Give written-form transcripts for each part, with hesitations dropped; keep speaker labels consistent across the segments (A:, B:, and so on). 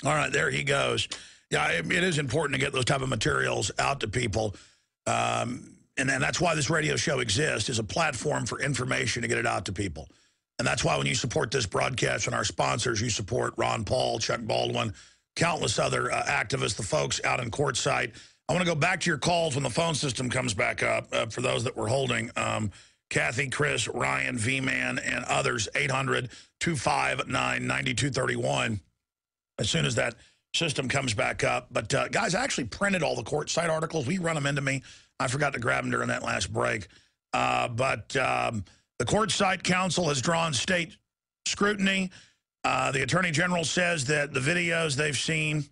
A: All right, there he goes. Yeah, it is important to get those type of materials out to people. And then that's why this radio show exists, is a platform for information to get it out to people. And that's why when you support this broadcast and our sponsors, you support Ron Paul, Chuck Baldwin, countless other activists, the folks out in Quartzsite. I want to go back to your calls when the phone system comes back up for those that we're holding. Kathy, Chris, Ryan, V-Man, and others, 800-259-9231, as soon as that system comes back up. But, guys, I actually printed all the Quartzsite articles. We run them into me. I forgot to grab them during that last break. But the Quartzsite Council has drawn state scrutiny. The Attorney General says that the videos they've seen,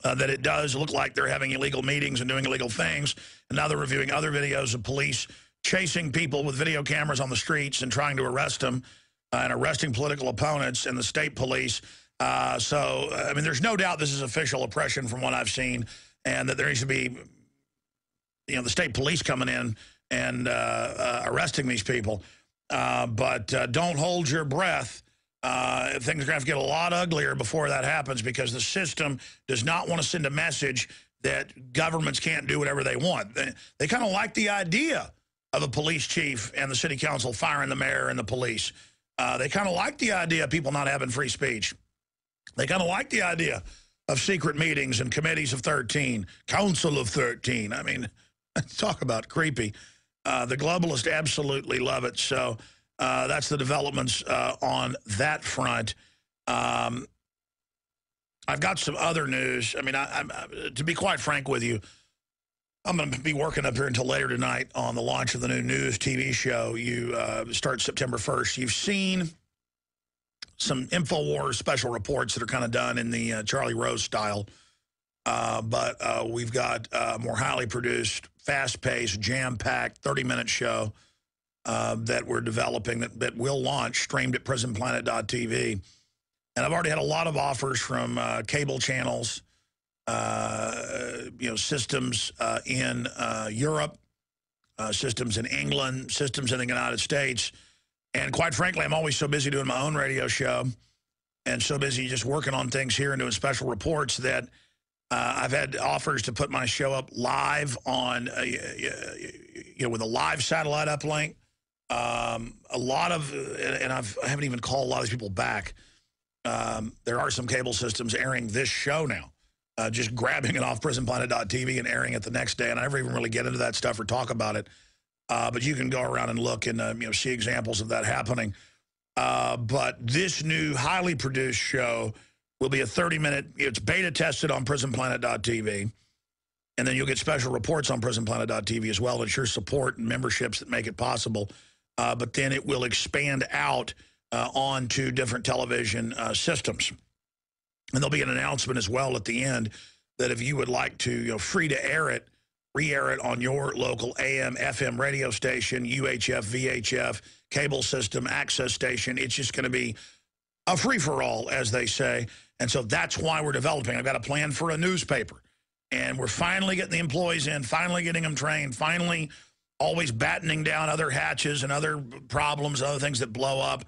A: that it does look like they're having illegal meetings and doing illegal things. And now they're reviewing other videos of police chasing people with video cameras on the streets and trying to arrest them and arresting political opponents and the state police. So, I mean, there's no doubt this is official oppression from what I've seen, and that there needs to be, you know, the state police coming in and arresting these people. But don't hold your breath. Things are going to have to get a lot uglier before that happens, because the system does not want to send a message that governments can't do whatever they want. They kind of like the idea of a police chief and the city council firing the mayor and the police. They kind of like the idea of people not having free speech. They kind of like the idea of secret meetings and committees of 13, council of 13. I mean, talk about creepy. The globalists absolutely love it. So that's the developments on that front. I've got some other news. I mean, to be quite frank with you, I'm going to be working up here until later tonight on the launch of the new news TV show. You start September 1st. You've seen some InfoWars special reports that are kind of done in the Charlie Rose style. But we've got a more highly produced, fast-paced, jam-packed, 30-minute show that we're developing that will launch, streamed at prisonplanet.tv. And I've already had a lot of offers from cable channels, you know, systems in Europe, systems in England, systems in the United States. And quite frankly, I'm always so busy doing my own radio show and so busy just working on things here and doing special reports that I've had offers to put my show up live on, you know, with a live satellite uplink. A lot of, and I haven't even called a lot of these people back. There are some cable systems airing this show now, just grabbing it off prisonplanet.tv and airing it the next day. And I never even really get into that stuff or talk about it. But you can go around and look and you know, see examples of that happening. But this new highly produced show will be a 30-minute. It's beta tested on prisonplanet.tv, and then you'll get special reports on prisonplanet.tv as well. It's your support and memberships that make it possible. But then it will expand out onto different television systems, and there'll be an announcement as well at the end that if you would like to, you know, free to air it, re-air it on your local AM, FM radio station, UHF, VHF, cable system, access station. It's just going to be a free-for-all, as they say. And so that's why we're developing. I've got a plan for a newspaper. And we're finally getting the employees in, finally getting them trained, finally always battening down other hatches and other problems, other things that blow up.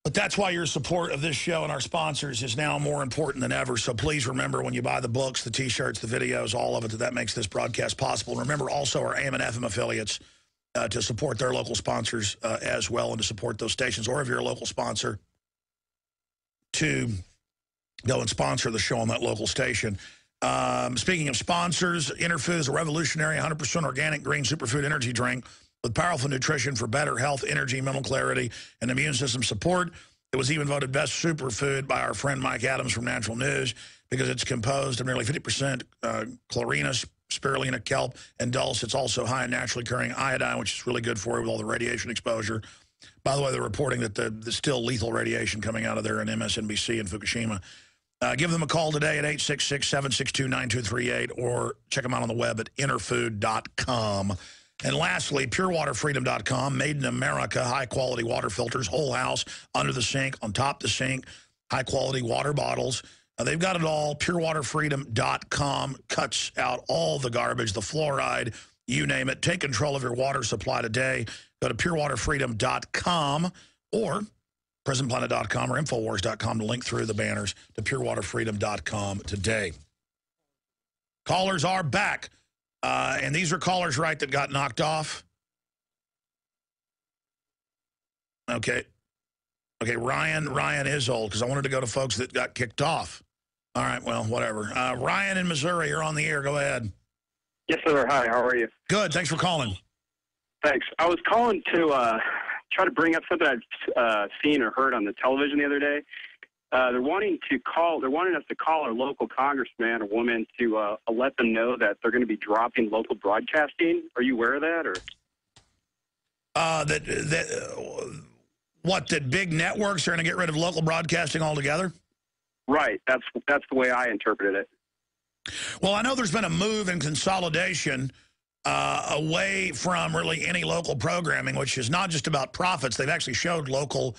A: But that's why your support of this show and our sponsors is now more important than ever. So please remember, when you buy the books, the T-shirts, the videos, all of it, that makes this broadcast possible. And remember also our AM and FM affiliates to support their local sponsors as well, and to support those stations. Or if you're a local sponsor, to go and sponsor the show on that local station. Speaking of sponsors, Interfood is a revolutionary 100% organic green superfood energy drink with powerful nutrition for better health, energy, mental clarity, and immune system support. It was even voted best superfood by our friend Mike Adams from Natural News because it's composed of nearly 50% chlorina, spirulina, kelp, and dulse. It's also high in naturally occurring iodine, which is really good for you with all the radiation exposure. By the way, they're reporting that there's still lethal radiation coming out of there in MSNBC and Fukushima. Give them a call today at 866-762-9238 or check them out on the web at interfood.com. And lastly, purewaterfreedom.com, made in America, high-quality water filters, whole house, under the sink, on top of the sink, high-quality water bottles. They've got it all. Purewaterfreedom.com cuts out all the garbage, the fluoride, you name it. Take control of your water supply today. Go to purewaterfreedom.com or prisonplanet.com or Infowars.com to link through the banners to purewaterfreedom.com today. Callers are back. And these are callers, right, that got knocked off? Okay. Okay, Ryan is old, because I wanted to go to folks that got kicked off. All right, well, whatever. Ryan in Missouri, you're on the air. Go ahead.
B: Yes, sir. Hi, how are you?
A: Good, thanks for calling.
B: Thanks. I was calling to try to bring up something I've seen or heard on the television the other day. They're wanting us to call our local congressman or woman to let them know that they're going to be dropping local broadcasting. Are you aware of that? Or
A: that big networks are going to get rid of local broadcasting altogether?
B: Right. That's the way I interpreted it.
A: Well, I know there's been a move in consolidation away from really any local programming, which is not just about profits. They've actually showed local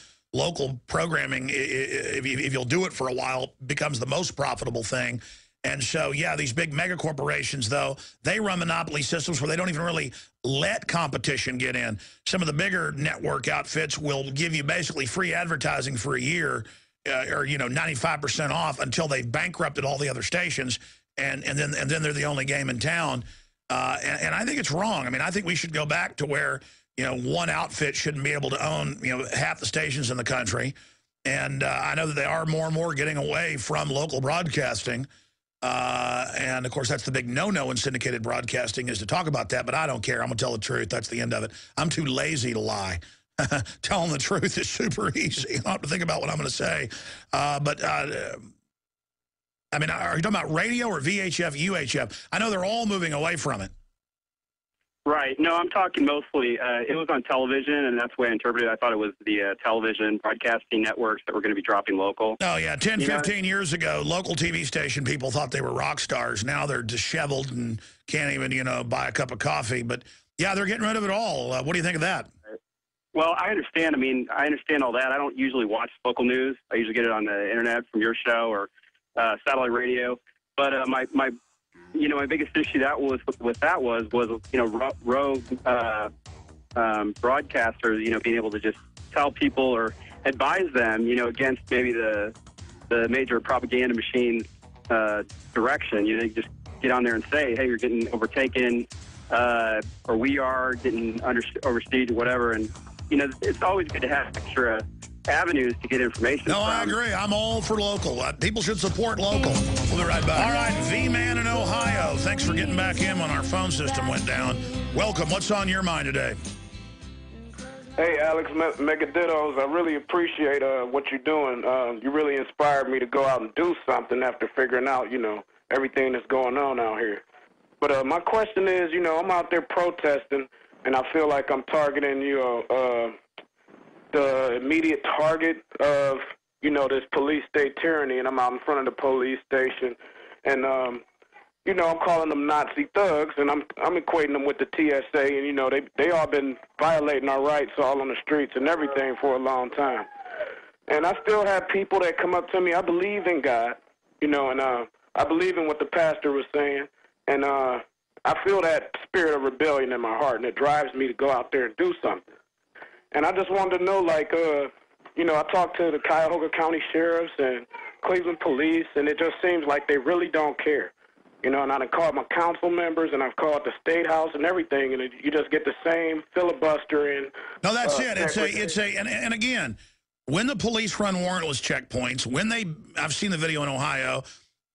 A: programming, if you'll do it for a while, becomes the most profitable thing. And so, yeah, these big mega corporations, though, they run monopoly systems where they don't even really let competition get in. Some of the bigger network outfits will give you basically free advertising for a year, or 95% off until they've bankrupted all the other stations, and then they're the only game in town. And I think it's wrong. I mean, I think we should go back to where one outfit shouldn't be able to own half the stations in the country. And I know that they are more and more getting away from local broadcasting. And, of course, that's the big no-no in syndicated broadcasting, is to talk about that. But I don't care. I'm going to tell the truth. That's the end of it. I'm too lazy to lie. Telling the truth is super easy. I don't have to think about what I'm going to say. I mean, are you talking about radio or VHF, UHF? I know they're all moving away from it.
B: Right. No, I'm talking mostly, it was on television, and that's the way I interpreted it. I thought it was the television broadcasting networks that were going to be dropping local.
A: Oh, yeah. 10, 15 years ago, local TV station people thought they were rock stars. Now they're disheveled and can't even, buy a cup of coffee. But, yeah, they're getting rid of it all. What do you think of that?
B: Well, I understand. I mean, I understand all that. I don't usually watch local news. I usually get it on the internet from your show or satellite radio. But my biggest issue was rogue broadcasters, being able to just tell people or advise them, against maybe the major propaganda machine direction. They just get on there and say, hey, you're getting overtaken, or we are getting overseas or whatever. And, it's always good to have extra avenues to get information from.
A: I agree. I'm all for local. People should support local. We'll be right back. All right, V-Man in Ohio. Thanks for getting back in when our phone system went down. Welcome. What's on your mind today?
C: Hey, Alex Megadittos. I really appreciate what you're doing. You really inspired me to go out and do something after figuring out, everything that's going on out here. But my question is, I'm out there protesting, and I feel like I'm targeting, the immediate target of, this police state tyranny, and I'm out in front of the police station, and, I'm calling them Nazi thugs, and I'm equating them with the TSA, and, they all been violating our rights all on the streets and everything for a long time. And I still have people that come up to me. I believe in God, and I believe in what the pastor was saying, and I feel that spirit of rebellion in my heart, and it drives me to go out there and do something. And I just wanted to know, I talked to the Cuyahoga County Sheriffs and Cleveland Police, and it just seems like they really don't care. And I've called my council members, and I've called the State House and everything, and you just get the same filibustering.
A: No, that's it. And again, when the police run warrantless checkpoints, I've seen the video in Ohio,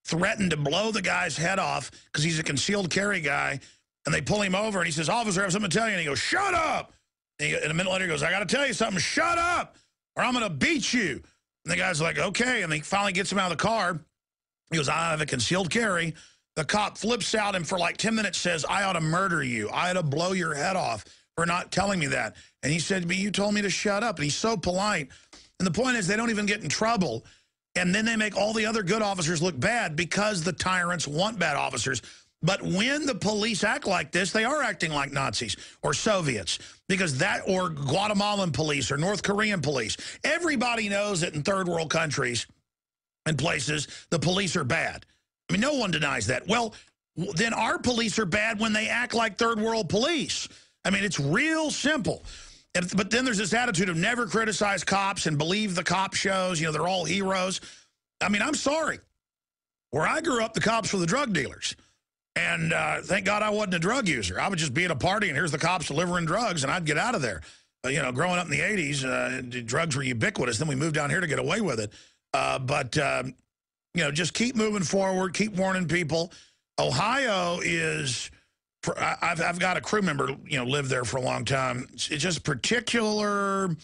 A: threatened to blow the guy's head off because he's a concealed carry guy, and they pull him over, and he says, "Officer, I have something to tell you," and he goes, "Shut up!" And a minute later, he goes, "I got to tell you something. Shut up, or I'm going to beat you." And the guy's like, "Okay." And he finally gets him out of the car. He goes, "I have a concealed carry." The cop flips out and for like 10 minutes says, "I ought to murder you. I ought to blow your head off for not telling me that." And he said, "But you told me to shut up." And he's so polite. And the point is, they don't even get in trouble. And then they make all the other good officers look bad because the tyrants want bad officers. But when the police act like this, they are acting like Nazis or Soviets, or Guatemalan police or North Korean police. Everybody knows that in third world countries and places, the police are bad. I mean, no one denies that. Well, then our police are bad when they act like third world police. I mean, it's real simple. But then there's this attitude of never criticize cops and believe the cop shows. You know, they're all heroes. I mean, I'm sorry. Where I grew up, the cops were the drug dealers. And thank God I wasn't a drug user. I would just be at a party, and here's the cops delivering drugs, and I'd get out of there. You know, growing up in the 80s, drugs were ubiquitous. Then we moved down here to get away with it. You know, just keep moving forward, keep warning people. Ohio is, I've got a crew member, you know, lived there for a long time. It's just particularly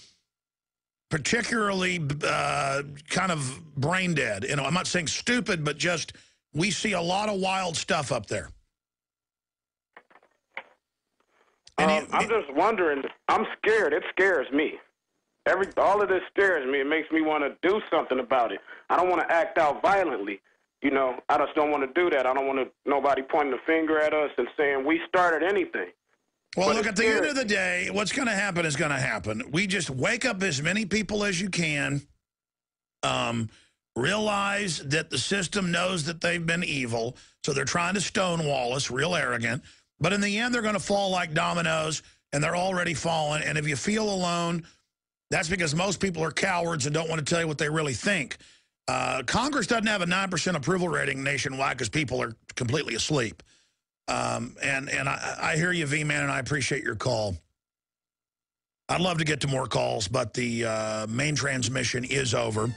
A: kind of brain dead. You know, I'm not saying stupid, but just we see a lot of wild stuff up there.
C: I'm just wondering. I'm scared. It scares me. All of this scares me. It makes me want to do something about it. I don't want to act out violently. You know, I just don't want to do that. I don't want nobody pointing a finger at us and saying we started anything.
A: Well, look, at the end of the day, what's going to happen is going to happen. We just wake up as many people as you can, realize that the system knows that they've been evil, so they're trying to stonewall us, real arrogant. But in the end, they're going to fall like dominoes, and they're already falling. And if you feel alone, that's because most people are cowards and don't want to tell you what they really think. Congress doesn't have a 9% approval rating nationwide because people are completely asleep. And I hear you, V-Man, and I appreciate your call. I'd love to get to more calls, but the main transmission is over.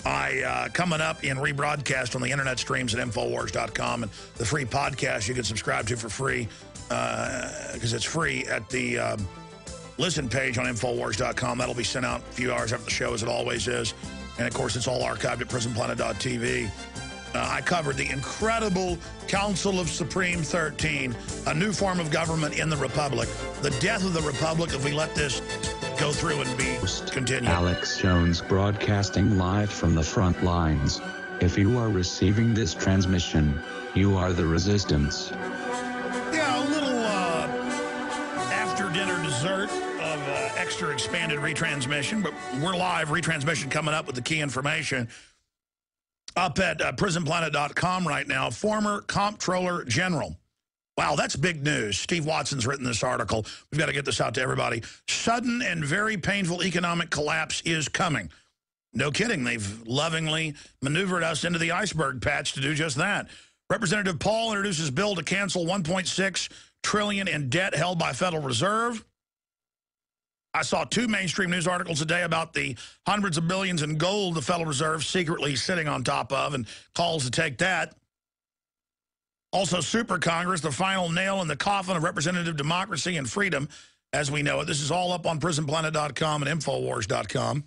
A: Coming up in rebroadcast on the internet streams at Infowars.com and the free podcast you can subscribe to for free because it's free at the listen page on Infowars.com. That'll be sent out a few hours after the show, as it always is. And, of course, it's all archived at prisonplanet.tv. I covered the incredible Council of Supreme 13, a new form of government in the Republic. The death of the Republic if we let this go through and be continued.
D: Alex Jones broadcasting live from the front lines. If you are receiving this transmission, you are the resistance.
A: Yeah, a little after-dinner dessert of extra expanded retransmission, but we're live, retransmission coming up with the key information. Up at prisonplanet.com right now, former Comptroller General. Wow, that's big news. Steve Watson's written this article. We've got to get this out to everybody. Sudden and very painful economic collapse is coming. No kidding. They've lovingly maneuvered us into the iceberg patch to do just that. Representative Paul introduces bill to cancel $1.6 trillion in debt held by Federal Reserve. I saw 2 mainstream news articles today about the hundreds of billions in gold the Federal Reserve secretly sitting on top of and calls to take that. Also, Super Congress, the final nail in the coffin of representative democracy and freedom as we know it. This is all up on prisonplanet.com and Infowars.com.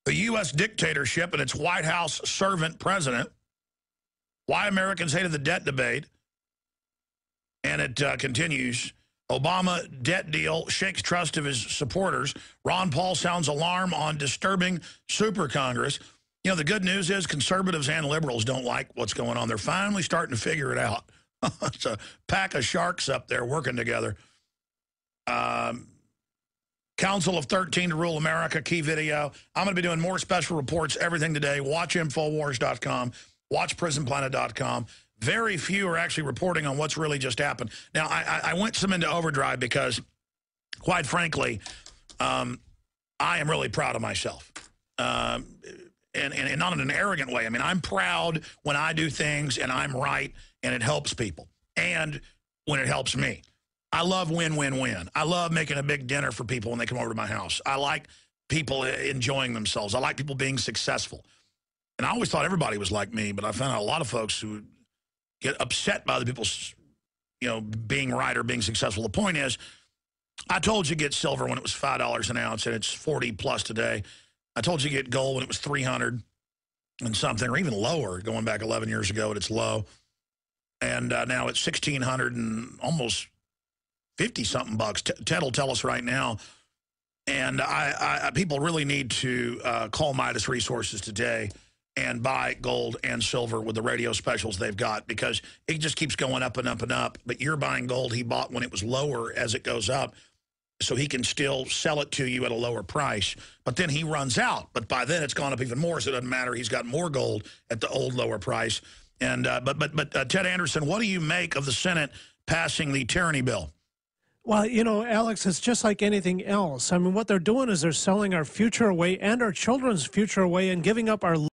A: The U.S. dictatorship and its White House servant president. Why Americans hated the debt debate. And it continues. Obama debt deal shakes trust of his supporters. Ron Paul sounds alarm on disturbing Super Congress. You know, the good news is conservatives and liberals don't like what's going on. They're finally starting to figure it out. It's a pack of sharks up there working together. Council of 13 to rule America, key video. I'm going to be doing more special reports, everything today. Watch Infowars.com. Watch PrisonPlanet.com. Very few are actually reporting on what's really just happened. Now, I went some into overdrive because, quite frankly, I am really proud of myself. And not in an arrogant way. I mean, I'm proud when I do things and I'm right and it helps people. And when it helps me. I love win-win-win. I love making a big dinner for people when they come over to my house. I like people enjoying themselves. I like people being successful. And I always thought everybody was like me, but I found out a lot of folks who get upset by the people's, you know, being right or being successful. The point is, I told you get silver when it was $5 an ounce, and it's 40 plus today. I told you get gold when it was 300 and something, or even lower, going back 11 years ago at its low. And now it's 1,600 and almost 50-something bucks. Ted will tell us right now. And people really need to call Midas Resources today and buy gold and silver with the radio specials they've got, because it just keeps going up and up and up. But you're buying gold he bought when it was lower as it goes up, so he can still sell it to you at a lower price. But then he runs out. But by then it's gone up even more, so it doesn't matter. He's got more gold at the old lower price. And but Ted Anderson, what do you make of the Senate passing the tyranny bill?
E: Well, you know, Alex, it's just like anything else. I mean, what they're doing is they're selling our future away and our children's future away and giving up our